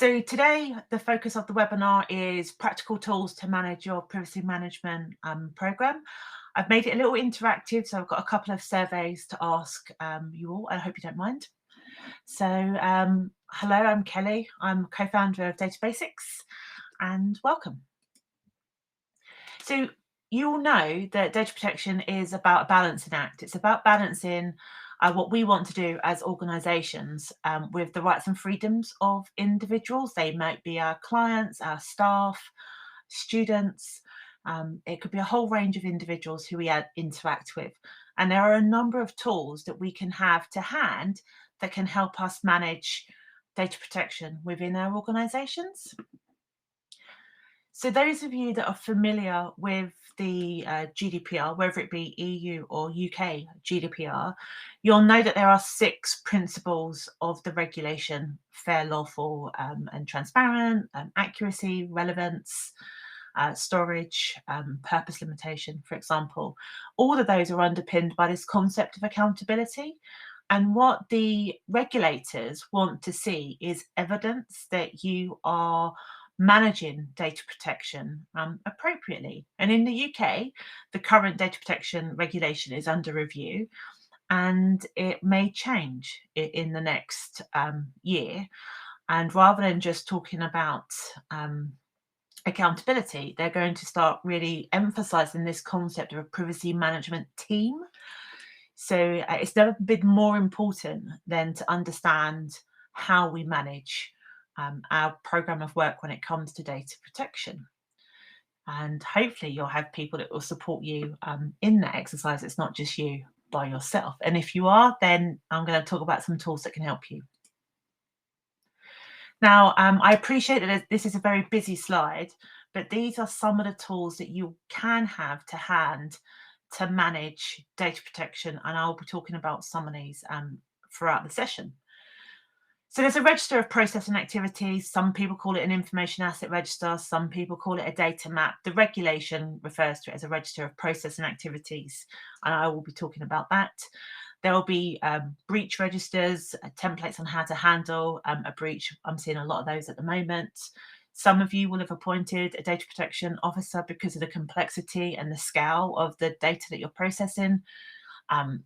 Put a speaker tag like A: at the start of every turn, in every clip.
A: So today, the focus of the webinar is practical tools to manage your privacy management program. I've made it a little interactive, so I've got a couple of surveys to ask you all. I hope you don't mind. So hello, I'm Kelly. I'm co-founder of Databasix, and welcome. So you all know that data protection is about a balancing act. It's about balancing what we want to do as organisations with the rights and freedoms of individuals. They might be our clients, our staff, students. It could be a whole range of individuals who we interact with. And there are a number of tools that we can have to hand that can help us manage data protection within our organisations. So those of you that are familiar with the GDPR, whether it be EU or UK GDPR, you'll know that there are 6 principles of the regulation: fair, lawful and transparent, accuracy, relevance, storage, purpose limitation, for example. All of those are underpinned by this concept of accountability. And what the regulators want to see is evidence that you are managing data protection appropriately. And in the UK, the current data protection regulation is under review, and it may change in the next year. And rather than just talking about accountability, they're going to start really emphasizing this concept of a privacy management team. So it's never been more important than to understand how we manage our program of work when it comes to data protection. And hopefully you'll have people that will support you in that exercise. It's not just you by yourself. And if you are, then I'm going to talk about some tools that can help you. Now, I appreciate that this is a very busy slide, but these are some of the tools that you can have to hand to manage data protection, and I'll be talking about some of these throughout the session. So there's a register of processing activities. Some people call it an information asset register. Some people call it a data map. The regulation refers to it as a register of processing activities, and I will be talking about that. There will be breach registers, templates on how to handle a breach. I'm seeing a lot of those at the moment. Some of you will have appointed a data protection officer because of the complexity and the scale of the data that you're processing.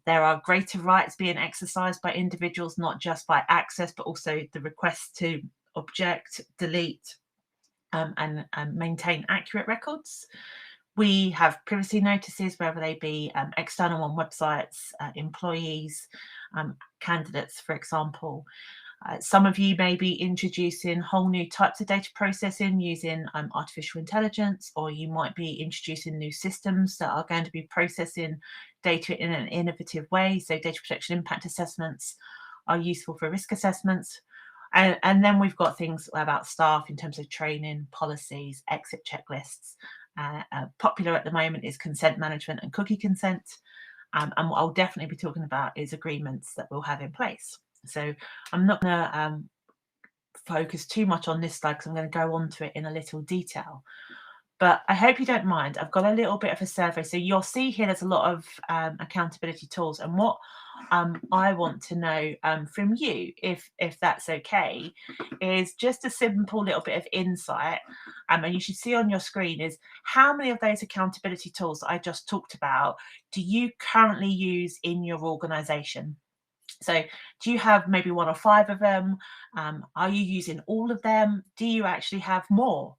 A: There are greater rights being exercised by individuals, not just by access, but also the request to object, delete, and maintain accurate records. We have privacy notices, whether they be external on websites, employees, candidates, for example. Some of you may be introducing whole new types of data processing using artificial intelligence, or you might be introducing new systems that are going to be processing data in an innovative way. So data protection impact assessments are useful for risk assessments. And then we've got things about staff in terms of training, policies, exit checklists. Popular at the moment is consent management and cookie consent. And what I'll definitely be talking about is agreements that we'll have in place. So I'm not going to focus too much on this slide because I'm going to go on to it in a little detail. But I hope you don't mind. I've got a little bit of a survey. So you'll see here there's a lot of accountability tools. And what I want to know from you, if that's okay, is just a simple little bit of insight. And you should see on your screen is how many of those accountability tools that I just talked about do you currently use in your organization? So do you have maybe 1 or 5 of them? Are you using all of them? Do you actually have more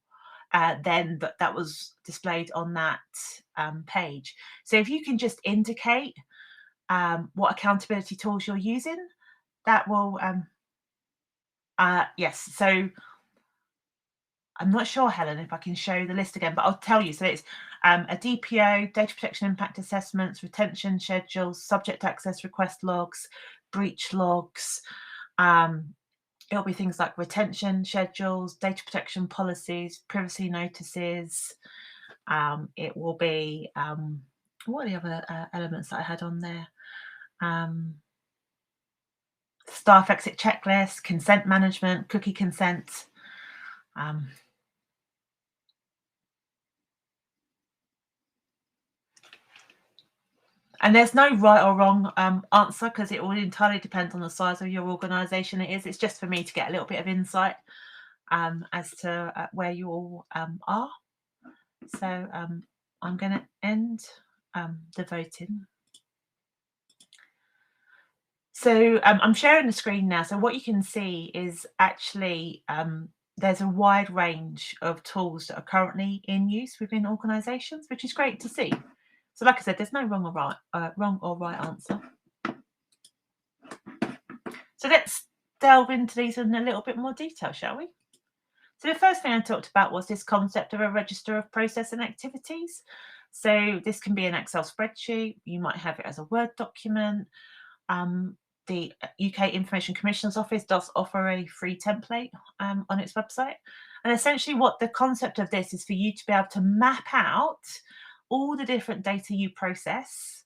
A: than that was displayed on that page? So if you can just indicate what accountability tools you're using, that will, yes. So I'm not sure, Helen, if I can show the list again, but I'll tell you. So it's a DPO, data protection impact assessments, retention schedules, subject access request logs, breach logs. It'll be things like retention schedules, data protection policies, privacy notices. It will be, what are the other elements that I had on there? Staff exit checklist, consent management, cookie consent. And there's no right or wrong answer because it will entirely depend on the size of your organisation. It's just for me to get a little bit of insight as to where you all are. So I'm going to end the voting. So I'm sharing the screen now. So what you can see is actually there's a wide range of tools that are currently in use within organisations, which is great to see. So like I said, there's no wrong or right answer. So let's delve into these in a little bit more detail, shall we? So the first thing I talked about was this concept of a register of process and activities. So this can be an Excel spreadsheet. You might have it as a Word document. The UK Information Commissioner's Office does offer a free template on its website. And essentially what the concept of this is for you to be able to map out all the different data you process.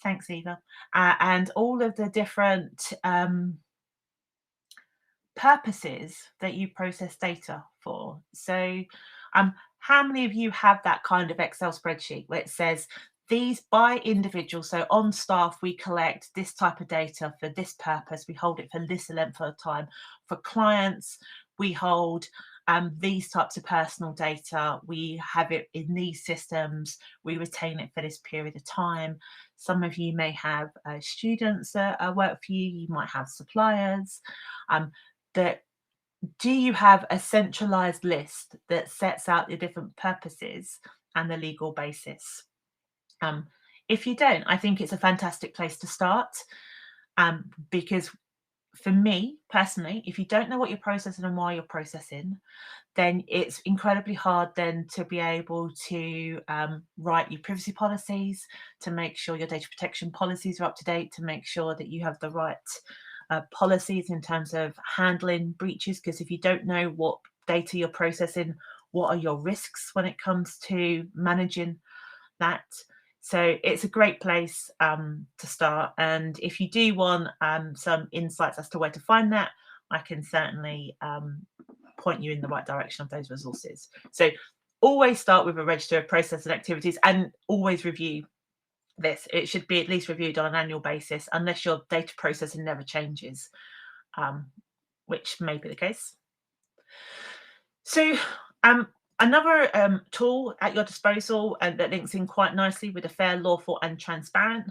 A: Thanks, Eva. And all of the different purposes that you process data for. So how many of you have that kind of Excel spreadsheet where it says these by individual, so on staff we collect this type of data for this purpose, we hold it for this length of time. For clients, we hold these types of personal data, we have it in these systems, we retain it for this period of time. Some of you may have students that work for you, you might have suppliers. That do you have a centralized list that sets out the different purposes and the legal basis? If you don't, I think it's a fantastic place to start, because for me personally, if you don't know what you're processing and why you're processing, then it's incredibly hard then to be able to write your privacy policies, to make sure your data protection policies are up to date, to make sure that you have the right policies in terms of handling breaches, because if you don't know what data you're processing, what are your risks when it comes to managing that? So it's a great place to start. And if you do want some insights as to where to find that, I can certainly point you in the right direction of those resources. So always start with a register of process and activities, and always review this. It should be at least reviewed on an annual basis, unless your data processing never changes, which may be the case. So another tool at your disposal that links in quite nicely with the fair, lawful and transparent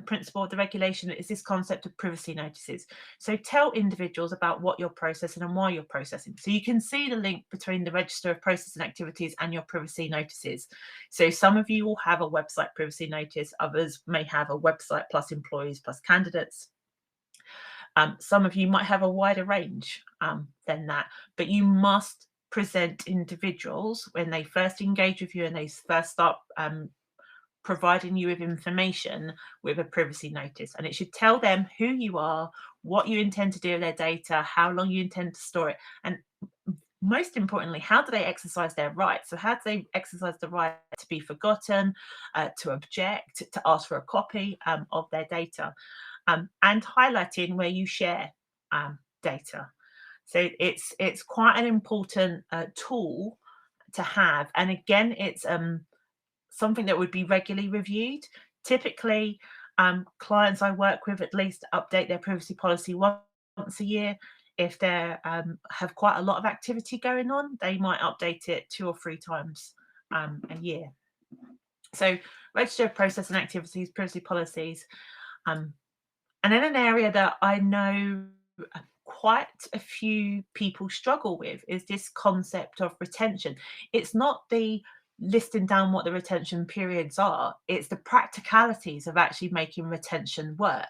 A: principle of the regulation is this concept of privacy notices. So tell individuals about what you're processing and why you're processing. So you can see the link between the register of processing activities and your privacy notices. So some of you will have a website privacy notice, others may have a website plus employees plus candidates. Some of you might have a wider range than that, but you must present individuals when they first engage with you and they first start providing you with information with a privacy notice. And it should tell them who you are, what you intend to do with their data, how long you intend to store it, and most importantly, how do they exercise their rights? So how do they exercise the right to be forgotten, to object, to ask for a copy of their data, and highlighting where you share data. So it's quite an important tool to have. And again, it's something that would be regularly reviewed. Typically, clients I work with at least update their privacy policy once a year. If they have quite a lot of activity going on, they might update it 2 or 3 times a year. So register of process and activities, privacy policies. And then an area that I know quite a few people struggle with is this concept of retention. It's not the listing down what the retention periods are, it's the practicalities of actually making retention work.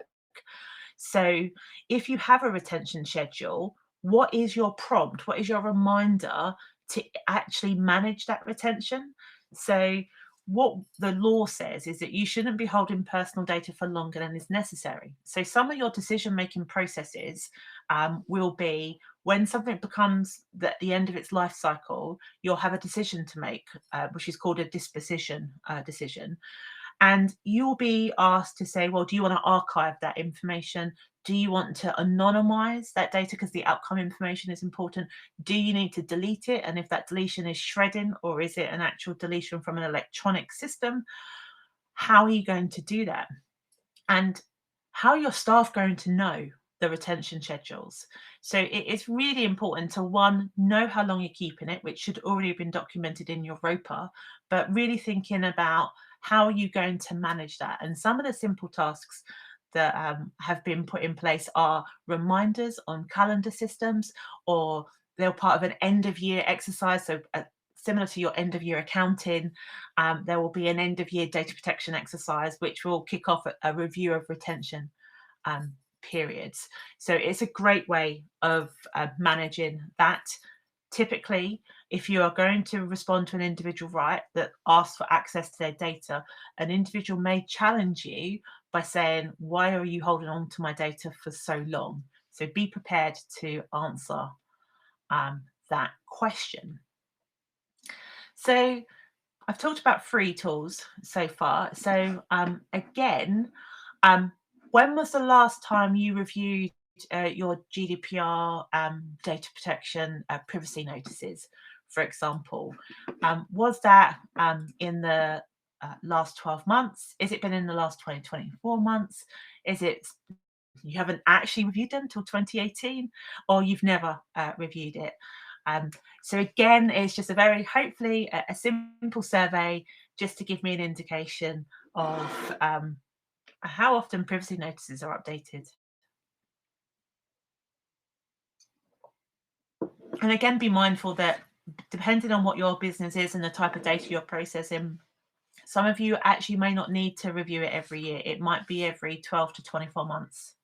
A: So if you have a retention schedule, what is your prompt? What is your reminder to actually manage that retention? So what the law says is that you shouldn't be holding personal data for longer than is necessary. So some of your decision-making processes will be when something becomes at the end of its life cycle, you'll have a decision to make, which is called a disposition decision. And you'll be asked to say, well, do you want to archive that information? Do you want to anonymize that data because the outcome information is important? Do you need to delete it? And if that deletion is shredding or is it an actual deletion from an electronic system? How are you going to do that? And how are your staff going to know the retention schedules. So it is really important to, one, know how long you're keeping it, which should already have been documented in your ROPA, but really thinking about how are you going to manage that. And some of the simple tasks that have been put in place are reminders on calendar systems, or they're part of an end of year exercise. So similar to your end of year accounting, there will be an end of year data protection exercise, which will kick off a review of retention periods. So it's a great way of managing that. Typically, if you are going to respond to an individual right that asks for access to their data, an individual may challenge you by saying, why are you holding on to my data for so long? So be prepared to answer that question. So I've talked about free tools so far. So again, when was the last time you reviewed your GDPR data protection privacy notices, for example? Was that in the last 12 months? Is it been in the last 24 months? Is it you haven't actually reviewed them until 2018, or you've never reviewed it? So again, it's just a very, hopefully, a simple survey just to give me an indication of how often privacy notices are updated. And again, be mindful that depending on what your business is and the type of data you're processing, some of you actually may not need to review it every year. It might be every 12 to 24 months.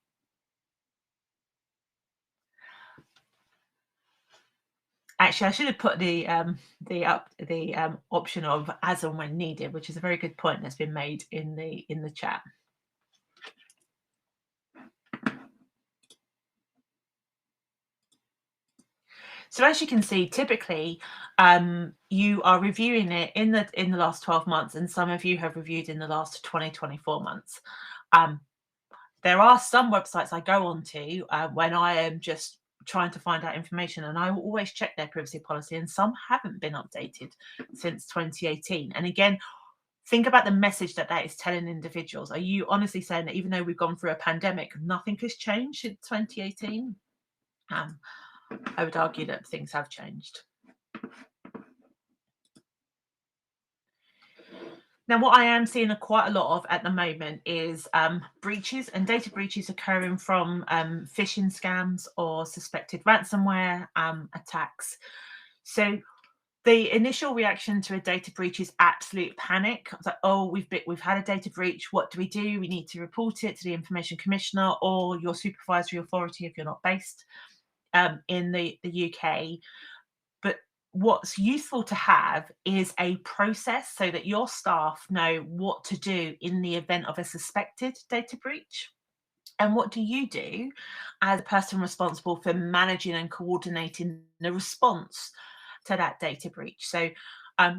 A: Actually, I should have put the option of as and when needed, which is a very good point that's been made in the chat. So as you can see, typically you are reviewing it in the last 12 months, and some of you have reviewed in the last 24 months. There are some websites I go onto when I am just trying to find out information, and I will always check their privacy policy, and some haven't been updated since 2018. And again, think about the message that is telling individuals. Are you honestly saying that even though we've gone through a pandemic, nothing has changed since 2018? I would argue that things have changed. Now, what I am seeing quite a lot of at the moment is breaches and data breaches occurring from phishing scams or suspected ransomware attacks. So the initial reaction to a data breach is absolute panic. It's like, oh, we've had a data breach. What do? We need to report it to the Information Commissioner or your supervisory authority if you're not based in the UK. But what's useful to have is a process so that your staff know what to do in the event of a suspected data breach. And what do you do as a person responsible for managing and coordinating the response to that data breach? So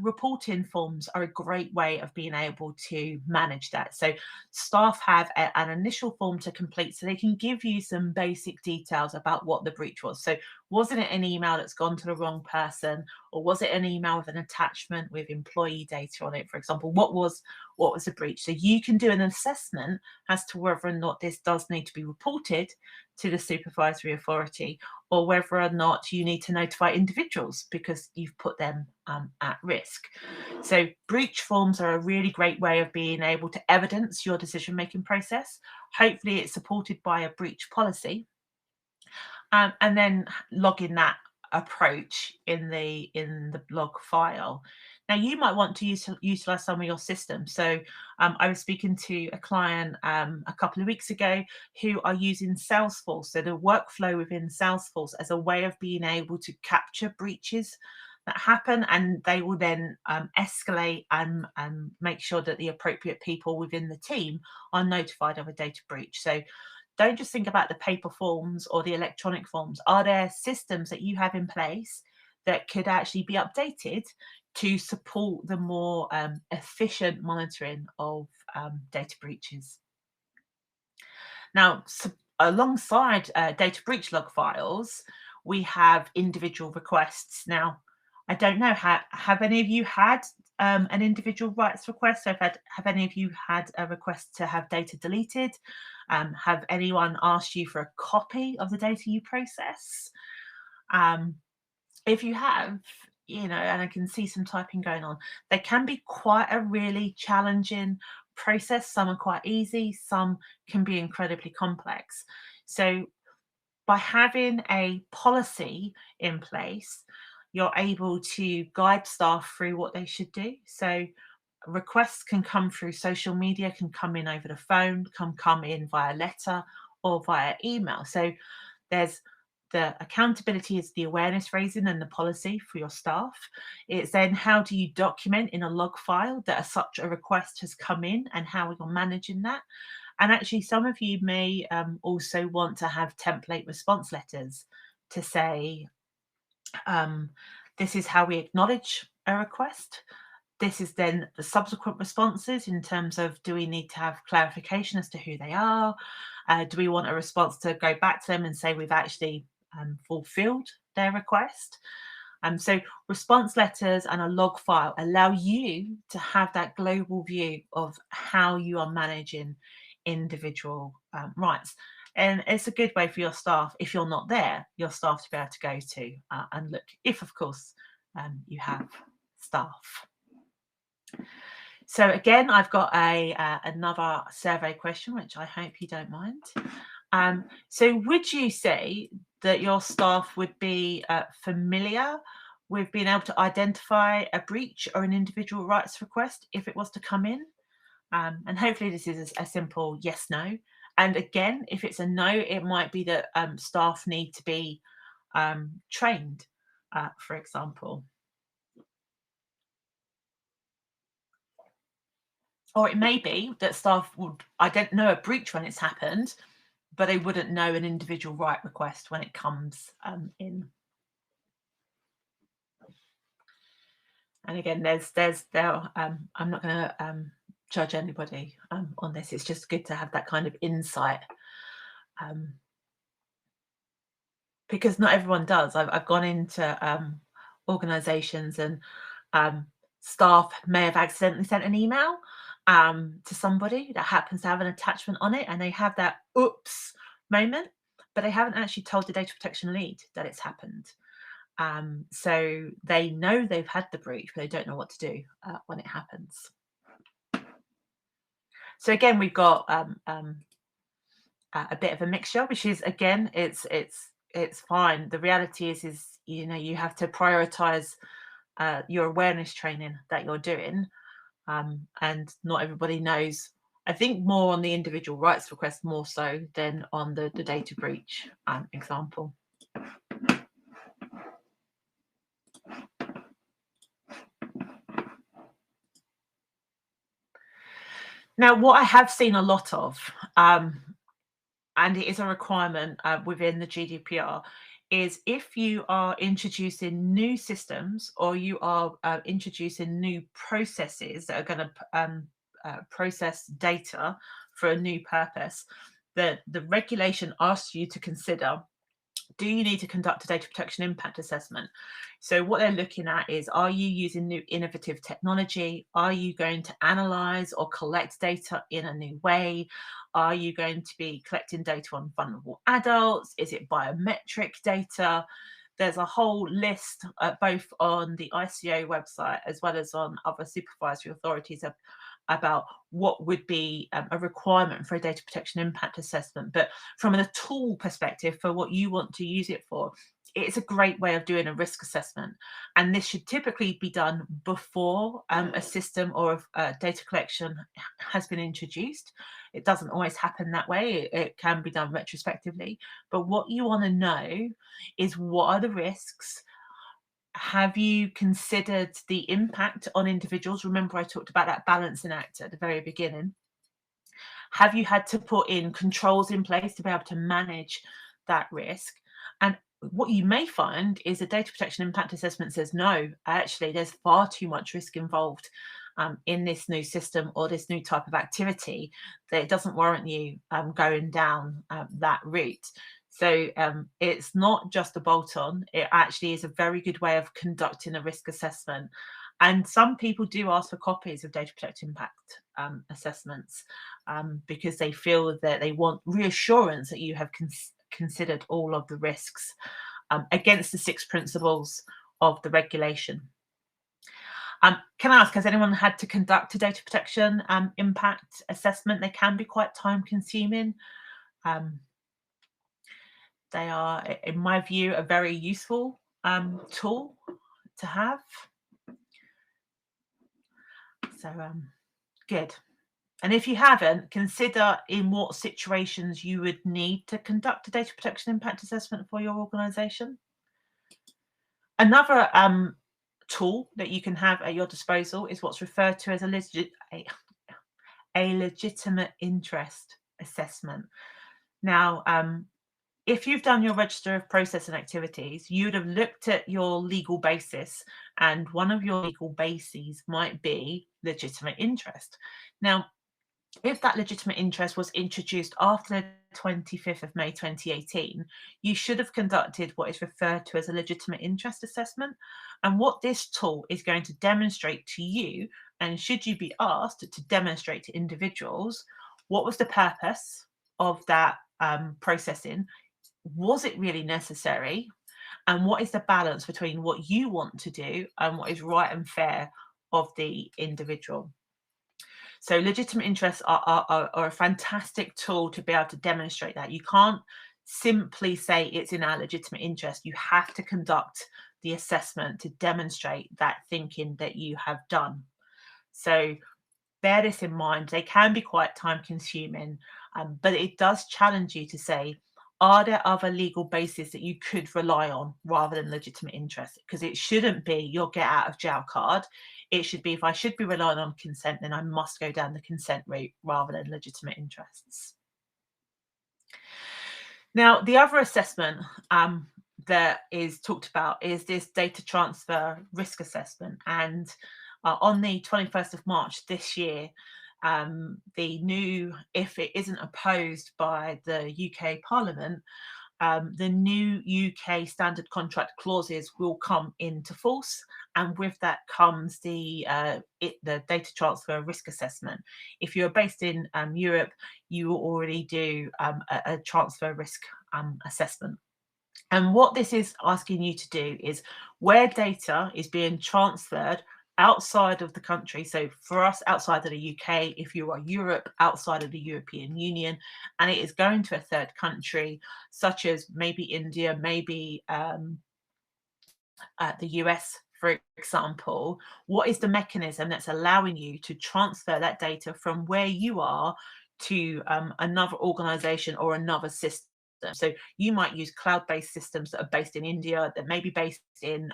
A: reporting forms are a great way of being able to manage that. So staff have an initial form to complete so they can give you some basic details about what the breach was. So wasn't it an email that's gone to the wrong person, or was it an email with an attachment with employee data on it, for example? What was the breach? So you can do an assessment as to whether or not this does need to be reported to the supervisory authority, or whether or not you need to notify individuals because you've put them at risk. So breach forms are a really great way of being able to evidence your decision-making process. Hopefully it's supported by a breach policy, and then logging that approach in the log file. Now you might want to utilize some of your systems. So I was speaking to a client a couple of weeks ago who are using Salesforce, so the workflow within Salesforce, as a way of being able to capture breaches that happen, and they will then escalate and make sure that the appropriate people within the team are notified of a data breach. So don't just think about the paper forms or the electronic forms. Are there systems that you have in place that could actually be updated to support the more efficient monitoring of data breaches? Now, alongside data breach log files, we have individual requests. Now, I don't know, have any of you had an individual rights request? So have any of you had a request to have data deleted? Have anyone asked you for a copy of the data you process? If you have, and I can see some typing going on, they can be quite a really challenging process. Some are quite easy, some can be incredibly complex. So by having a policy in place, you're able to guide staff through what they should do. So requests can come through social media, can come in over the phone, can come in via letter or via email. So there's the accountability is the awareness raising and the policy for your staff. It's then how do you document in a log file that such a request has come in and how you're managing that. And actually, some of you may also want to have template response letters to say, this is how we acknowledge a request. This is then the subsequent responses in terms of, do we need to have clarification as to who they are? Do we want a response to go back to them and say we've actually fulfilled their request? So response letters and a log file allow you to have that global view of how you are managing individual rights. And it's a good way for your staff, if you're not there, your staff to be able to go to and look, if of course you have staff. So again, I've got another survey question, which I hope you don't mind. So would you say that your staff would be familiar with being able to identify a breach or an individual rights request if it was to come in? And hopefully this is a simple yes, no. And again, if it's a no, it might be that staff need to be trained, for example. Or it may be that staff would, I don't know, a breach when it's happened, but they wouldn't know an individual right request when it comes in. And again, I'm not going to judge anybody on this. It's just good to have that kind of insight, because not everyone does. I've gone into organizations and staff may have accidentally sent an email to somebody that happens to have an attachment on it, and they have that oops moment, but they haven't actually told the data protection lead that it's happened. So they know they've had the breach, but they don't know what to do when it happens. So again, we've got a bit of a mixture, which is, again, it's fine. The reality is you have to prioritize your awareness training that you're doing, and not everybody knows. I think more on the individual rights request more so than on the data breach example. Now, what I have seen a lot of, and it is a requirement within the GDPR, is if you are introducing new systems or you are introducing new processes that are going to process data for a new purpose, the regulation asks you to consider, do you need to conduct a data protection impact assessment? So what they're looking at is, are you using new innovative technology? Are you going to analyze or collect data in a new way? Are you going to be collecting data on vulnerable adults? Is it biometric data? There's a whole list both on the ICO website as well as on other supervisory authorities about what would be a requirement for a data protection impact assessment. But from a tool perspective, for what you want to use it for, it's a great way of doing a risk assessment. And this should typically be done before a system or data collection has been introduced. It doesn't always happen that way. It can be done retrospectively. But what you want to know is, what are the risks? Have you considered the impact on individuals? Remember, I talked about that balancing act at the very beginning. Have you had to put in controls in place to be able to manage that risk? And what you may find is a data protection impact assessment says, no, actually, there's far too much risk involved in this new system or this new type of activity, that it doesn't warrant you going down that route. So it's not just a bolt on, it actually is a very good way of conducting a risk assessment. And some people do ask for copies of data protection impact assessments because they feel that they want reassurance that you have considered all of the risks against the 6 principles of the regulation. Can I ask, has anyone had to conduct a data protection impact assessment? They can be quite time consuming. They are, in my view, a very useful tool to have. So good. And if you haven't, consider in what situations you would need to conduct a data protection impact assessment for your organization. Another tool that you can have at your disposal is what's referred to as a legitimate interest assessment. Now, if you've done your register of process and activities, you'd have looked at your legal basis, and one of your legal bases might be legitimate interest. Now, if that legitimate interest was introduced after the 25th of May 2018, you should have conducted what is referred to as a legitimate interest assessment. And what this tool is going to demonstrate to you, and should you be asked to demonstrate to individuals, what was the purpose of that processing? Was it really necessary? And what is the balance between what you want to do and what is right and fair of the individual? So legitimate interests are a fantastic tool to be able to demonstrate that. You can't simply say it's in our legitimate interest. You have to conduct the assessment to demonstrate that thinking that you have done. So bear this in mind. They can be quite time consuming, but it does challenge you to say, are there other legal bases that you could rely on rather than legitimate interest? Because it shouldn't be your get out of jail card. It should be, if I should be relying on consent, then I must go down the consent route rather than legitimate interests. Now, the other assessment that is talked about is this data transfer risk assessment. And on the 21st of March this year, the new, if it isn't opposed by the UK Parliament, the new UK standard contract clauses will come into force, and with that comes the data transfer risk assessment. If you're based in Europe, you will already do a transfer risk assessment. And what this is asking you to do is, where data is being transferred outside of the country, so for us outside of the UK, if you are Europe, outside of the European Union, and it is going to a third country, such as maybe India, maybe the US, for example, what is the mechanism that's allowing you to transfer that data from where you are to another organization or another system? So you might use cloud-based systems that are based in India, that may be based in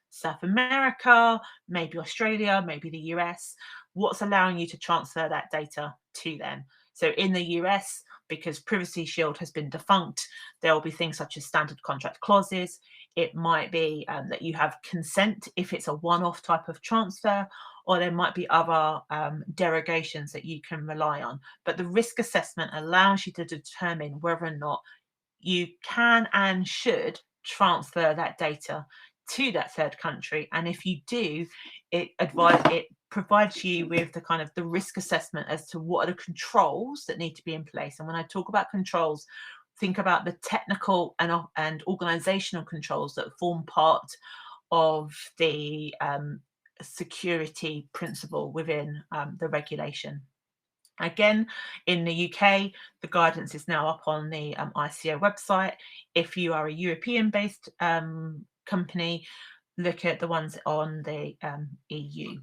A: South America, maybe Australia, maybe the US. What's allowing you to transfer that data to them? So in the US, because Privacy Shield has been defunct, there will be things such as standard contract clauses. It might be that you have consent if it's a one-off type of transfer, or there might be other derogations that you can rely on. But the risk assessment allows you to determine whether or not you can and should transfer that data to that third country. And if you do, it provides you with the kind of the risk assessment as to what are the controls that need to be in place. And when I talk about controls, think about the technical and organizational controls that form part of the security principle within the regulation. Again, in the UK, the guidance is now up on the ICO website. If you are a European-based company, look at the ones on the EU.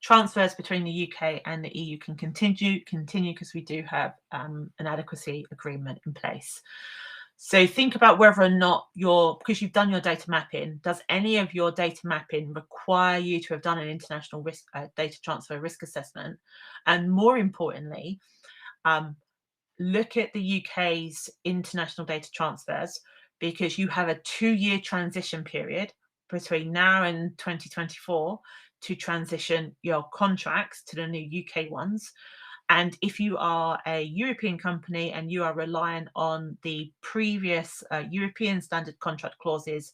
A: Transfers between the UK and the EU can continue because we do have an adequacy agreement in place. So think about whether or not because you've done your data mapping, does any of your data mapping require you to have done an international risk data transfer risk assessment? And more importantly, look at the UK's international data transfers, because you have a 2-year transition period between now and 2024 to transition your contracts to the new UK ones. And if you are a European company and you are relying on the previous European standard contract clauses,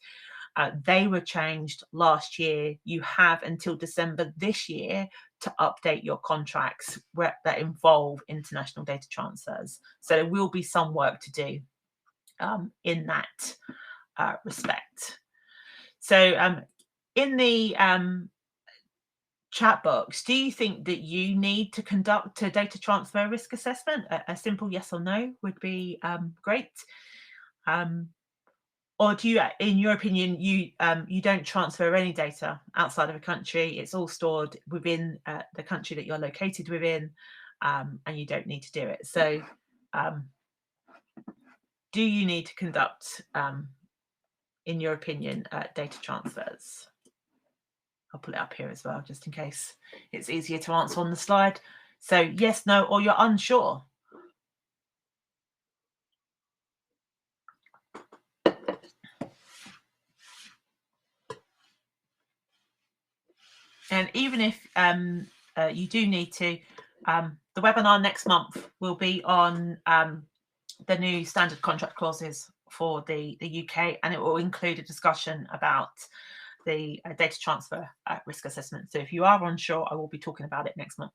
A: they were changed last year. You have until December this year to update your contracts that involve international data transfers. So there will be some work to do in that respect. So in the chat box, do you think that you need to conduct a data transfer risk assessment? A simple yes or no would be great. Or do you, in your opinion, you don't transfer any data outside of a country? It's all stored within the country that you're located within, and you don't need to do it. So do you need to conduct, in your opinion, data transfers? I'll pull it up here as well, just in case it's easier to answer on the slide. So yes, no, or you're unsure. And even if you do need to, the webinar next month will be on the new standard contract clauses for the UK, and it will include a discussion about the data transfer risk assessment. So if you are unsure, I will be talking about it next month.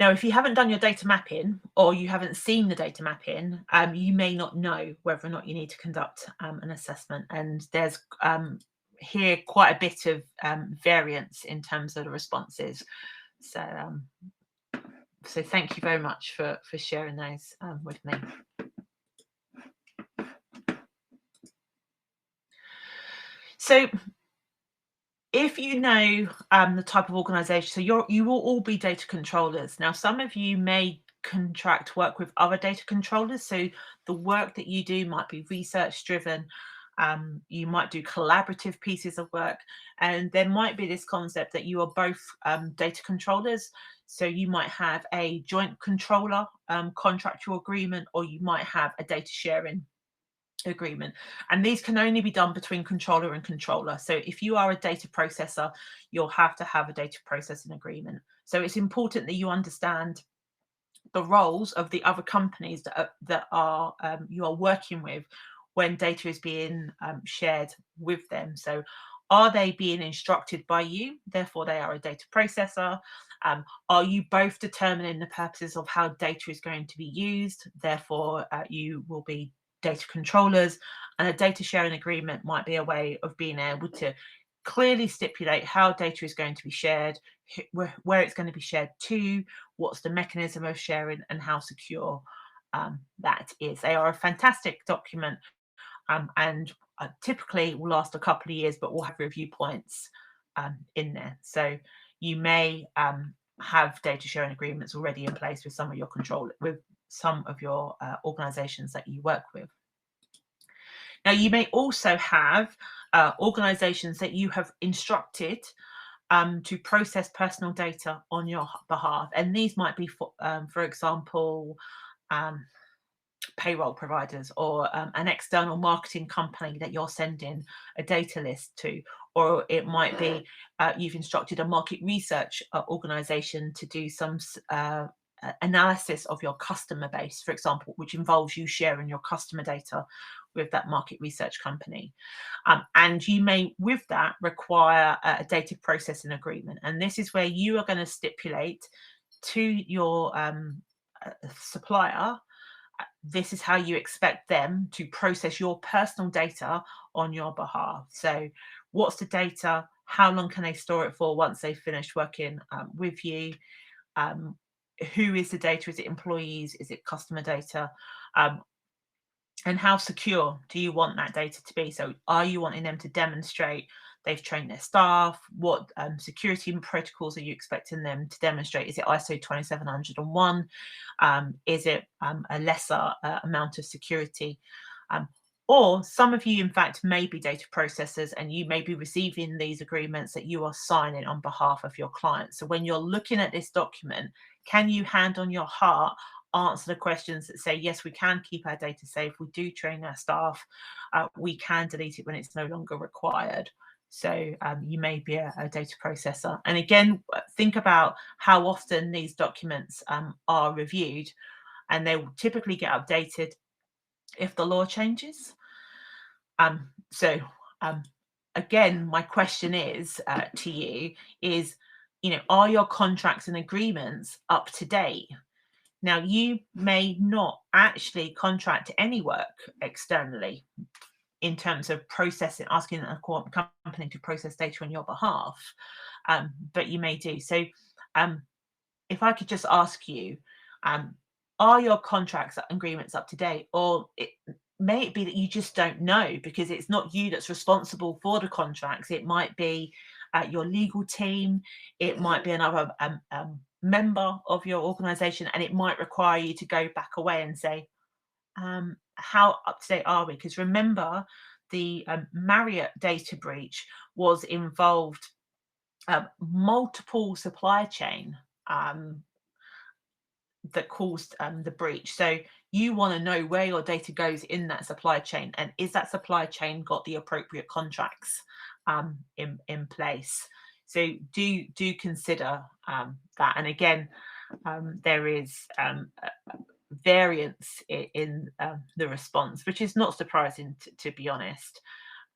A: Now, if you haven't done your data mapping or you haven't seen the data mapping, you may not know whether or not you need to conduct an assessment. And there's here quite a bit of variance in terms of the responses. So, so thank you very much for sharing those with me. So if you know the type of organization, so you will all be data controllers. Now, some of you may contract work with other data controllers. So the work that you do might be research driven. You might do collaborative pieces of work. And there might be this concept that you are both data controllers. So you might have a joint controller contractual agreement, or you might have a data sharing agreement, and these can only be done between controller and controller. So if you are a data processor, you'll have to have a data processing agreement. So it's important that you understand the roles of the other companies that are you are working with when data is being shared with them. So are they being instructed by you, therefore they are a data processor? Are you both determining the purposes of how data is going to be used, therefore you will be data controllers? And a data sharing agreement might be a way of being able to clearly stipulate how data is going to be shared, where it's going to be shared to, what's the mechanism of sharing, and how secure that is. They are a fantastic document, and typically will last a couple of years, but will have review points in there. So you may have data sharing agreements already in place with some of your organizations that you work with. Now, you may also have organizations that you have instructed to process personal data on your behalf. And these might be, for example, payroll providers, or an external marketing company that you're sending a data list to, or it might be you've instructed a market research organization to do some analysis of your customer base, for example, which involves you sharing your customer data with that market research company. And you may, with that, require a data processing agreement. And this is where you are going to stipulate to your supplier, this is how you expect them to process your personal data on your behalf. So what's the data? How long can they store it for once they've finished working with you? Who is the data? Is it employees? Is it customer data? And how secure do you want that data to be? So are you wanting them to demonstrate they've trained their staff? What security protocols are you expecting them to demonstrate? Is it ISO 27001? Is it a lesser amount of security? Or some of you, in fact, may be data processors, and you may be receiving these agreements that you are signing on behalf of your clients. So when you're looking at this document, can you, hand on your heart, answer the questions that say, yes, we can keep our data safe, we do train our staff, we can delete it when it's no longer required? So you may be a data processor. And again, think about how often these documents are reviewed, and they will typically get updated if the law changes. So again, my question is to you is, are your contracts and agreements up to date? Now, you may not actually contract any work externally in terms of processing, asking a company to process data on your behalf, but you may do. So if I could just ask you, are your contracts and agreements up to date? Or may it be that you just don't know because it's not you that's responsible for the contracts. It might be your legal team, it might be another member of your organization, and it might require you to go back away and say, how up to date are we? Because remember, the Marriott data breach was involved multiple supply chain that caused the breach. So you want to know where your data goes in that supply chain, and is that supply chain got the appropriate contracts in place? So do consider that. And again, there is variance in the response, which is not surprising to be honest.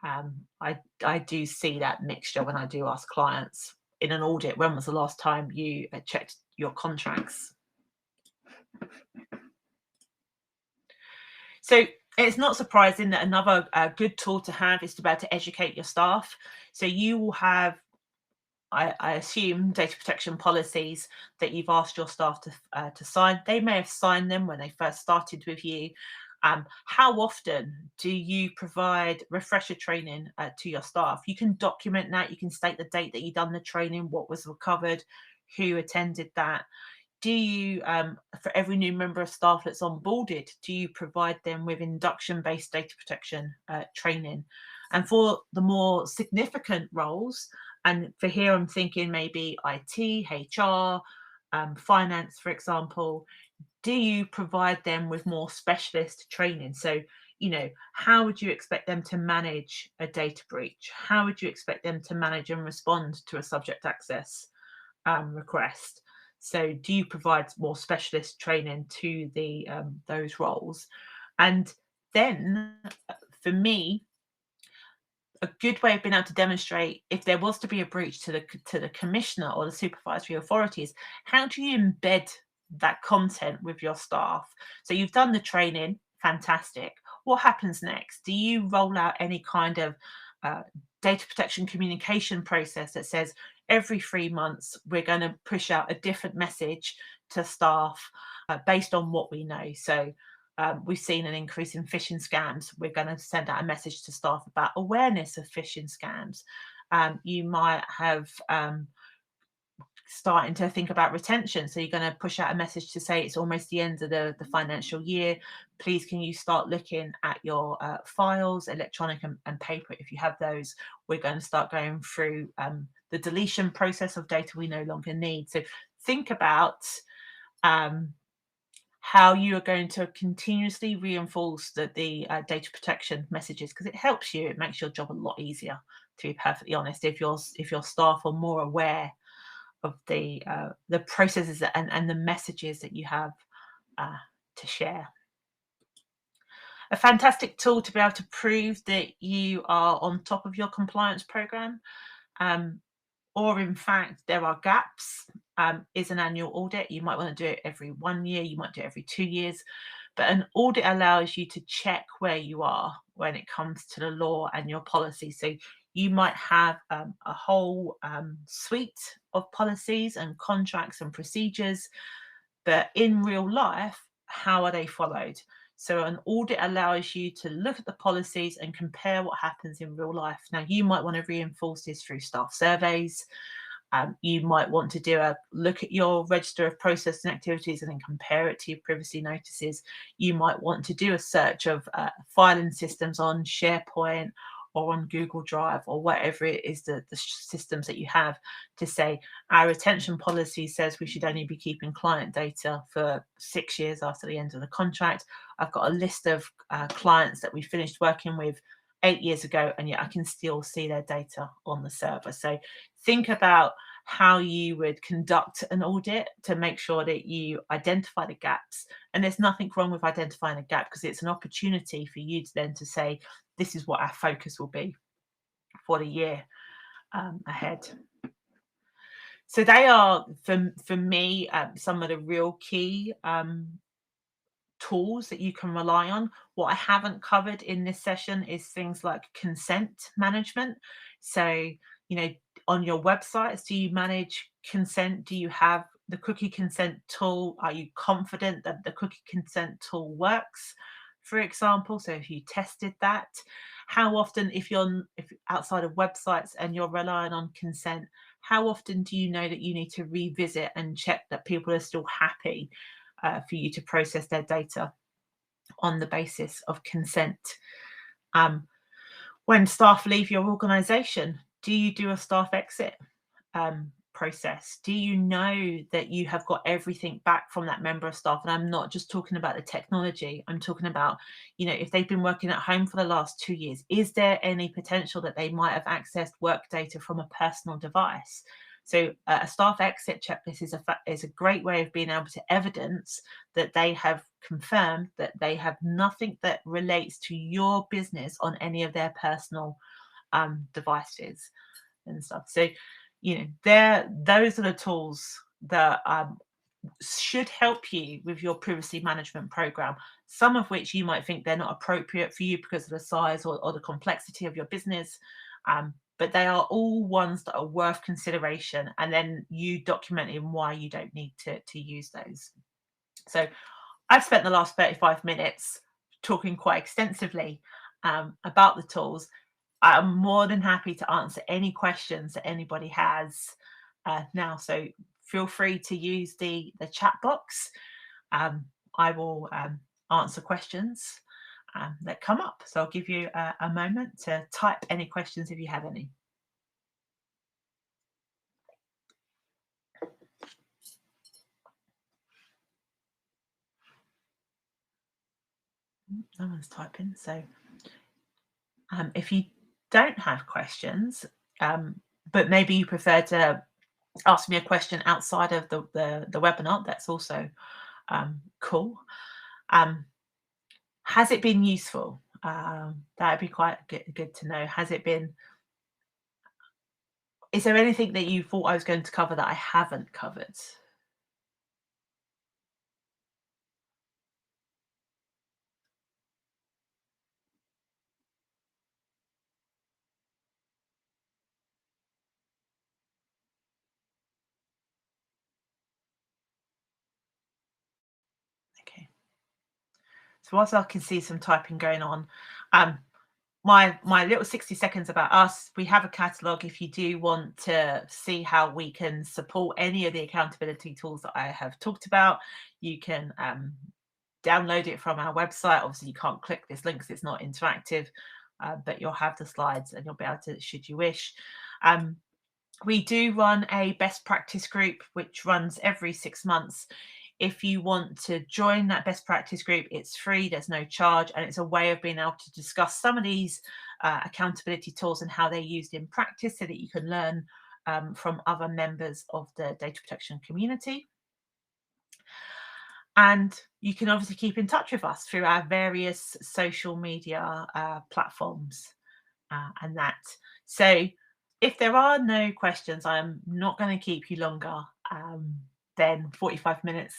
A: I do see that mixture when I do ask clients in an audit, when was the last time you checked your contracts? So it's not surprising that another good tool to have is to be able to educate your staff. So you will have, I assume, data protection policies that you've asked your staff to sign. They may have signed them when they first started with you. How often do you provide refresher training to your staff? You can document that. You can state the date that you've done the training, what was recovered, who attended that. Do you, for every new member of staff that's onboarded, do you provide them with induction-based data protection training? And for the more significant roles, and for here I'm thinking maybe IT, HR, finance, for example, do you provide them with more specialist training? So, how would you expect them to manage a data breach? How would you expect them to manage and respond to a subject access request? So do you provide more specialist training to the those roles? And then for me, a good way of being able to demonstrate if there was to be a breach to the commissioner or the supervisory authorities, how do you embed that content with your staff? So you've done the training, fantastic. What happens next? Do you roll out any kind of data protection communication process that says every 3 months we're going to push out a different message to staff based on what we know? So we've seen an increase in phishing scams. We're going to send out a message to staff about awareness of phishing scams. You might have starting to think about retention. So you're going to push out a message to say it's almost the end of the financial year. Please, can you start looking at your files, electronic and paper, if you have those. We're going to start going through the deletion process of data we no longer need. So think about how you are going to continuously reinforce the data protection messages, because it helps you. It makes your job a lot easier, to be perfectly honest, if your staff are more aware of the processes and the messages that you have to share. A fantastic tool to be able to prove that you are on top of your compliance program, or in fact there are gaps, is an annual audit. You might want to do it every 1 year, you might do it every 2 years, but an audit allows you to check where you are when it comes to the law and your policy. So you might have a whole suite of policies and contracts and procedures, but in real life, how are they followed? So an audit allows you to look at the policies and compare what happens in real life. Now, you might want to reinforce this through staff surveys. You might want to do a look at your register of processing activities and then compare it to your privacy notices. You might want to do a search of filing systems on SharePoint or on Google Drive or whatever it is, the systems that you have, to say our retention policy says we should only be keeping client data for 6 years after the end of the contract. I've got a list of clients that we finished working with 8 years ago, and yet I can still see their data on the server. So think about how you would conduct an audit to make sure that you identify the gaps. And there's nothing wrong with identifying a gap, because it's an opportunity for you to then to say, this is what our focus will be for the year ahead. So they are, for me, some of the real key tools that you can rely on. What I haven't covered in this session is things like consent management. So, on your websites, do you manage consent? Do you have the cookie consent tool? Are you confident that the cookie consent tool works, for example? So if you tested that, how often, if outside of websites and you're relying on consent, how often do you know that you need to revisit and check that people are still happy for you to process their data on the basis of consent? When staff leave your organization, do you do a staff exit process? Do you know that you have got everything back from that member of staff? And I'm not just talking about the technology. I'm talking about, if they've been working at home for the last 2 years, is there any potential that they might have accessed work data from a personal device? So a staff exit checklist is a great way of being able to evidence that they have confirmed that they have nothing that relates to your business on any of their personal devices and stuff. So, those are the tools that should help you with your privacy management program, some of which you might think they're not appropriate for you because of the size or the complexity of your business. But they are all ones that are worth consideration, and then you documenting why you don't need to use those. So I've spent the last 35 minutes talking quite extensively about the tools. I'm more than happy to answer any questions that anybody has now. So feel free to use the chat box. I will answer questions that come up. So I'll give you a moment to type any questions if you have any. No one's typing. So if you don't have questions, but maybe you prefer to ask me a question outside of the webinar, that's also cool. Has it been useful? That'd be quite good to know. Is there anything that you thought I was going to cover that I haven't covered? Okay. So whilst I can see some typing going on, my little 60 seconds about us, we have a catalog. If you do want to see how we can support any of the accountability tools that I have talked about, you can download it from our website. Obviously, you can't click this link because it's not interactive, but you'll have the slides and you'll be able to, should you wish. We do run a best practice group, which runs every 6 months. If you want to join that best practice group, it's free, there's no charge, and it's a way of being able to discuss some of these accountability tools and how they're used in practice so that you can learn from other members of the data protection community. And you can obviously keep in touch with us through our various social media platforms and that. So if there are no questions, I'm not going to keep you longer than 45 minutes.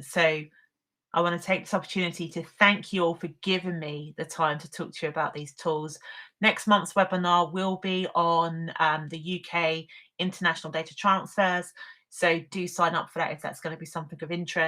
A: So I want to take this opportunity to thank you all for giving me the time to talk to you about these tools. Next month's webinar will be on the UK international data transfers. So do sign up for that if that's going to be something of interest.